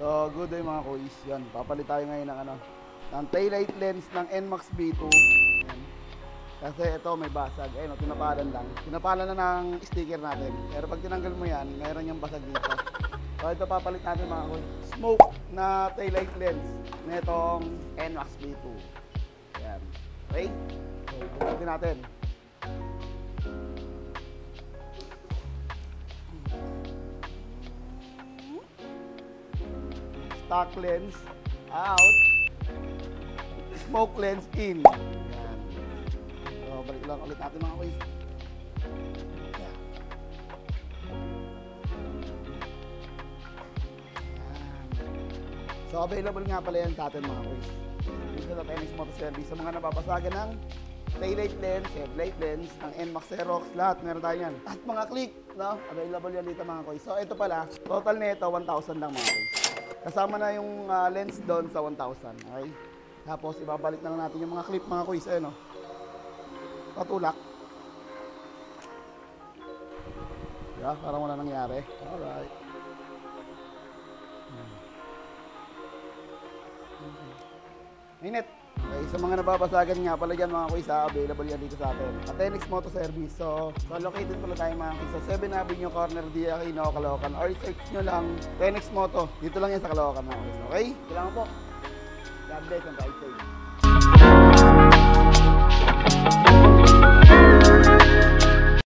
So, good day mga kuis. Yan, papalit tayo ngayon ng ng taillight lens ng NMAX B2. Yan. Kasi ito may basag. Ayun, tinapalan lang. Tinapalan na ng sticker natin. Pero pag tinanggal mo yan, mayroon yung basag dito. So, ito papalit natin mga kuis. Smoke na taillight lens nitong NMAX B2. Yan. Okay? So, bukatin natin. Stock lens out, smoke lens in. Yan. So, balik lang ulit natin mga kuys. Yan. So, available nga pala yan sa atin mga kuys. Dito sa Tennis Motor Service sa mga napapasagan ng taillight lens, headlight lens, ng NMAX Xerox, lahat meron tayo yan. At mga click, no? Available yan dito mga kuys. So, ito pala, total nito 1,000 lang mga kuys. Kasama na yung lens doon sa 1,000. Okay? Tapos ibabalik na lang natin yung mga clip mga kuys. Ayun o. Patulak. Yeah, parang wala nangyari. Alright. Minute. Okay, sa mga nababasagan nga pala dyan mga kuys, available yan dito sa atin. At Tenix Motor Service. So located pala tayo mga kuys sa 7 Avenue Corner, D. Aquino, Caloocan. Or search nyo lang Tenix Moto. Dito lang yan sa Caloocan mga kuys. Okay? Kailangan po. God bless and ride safe.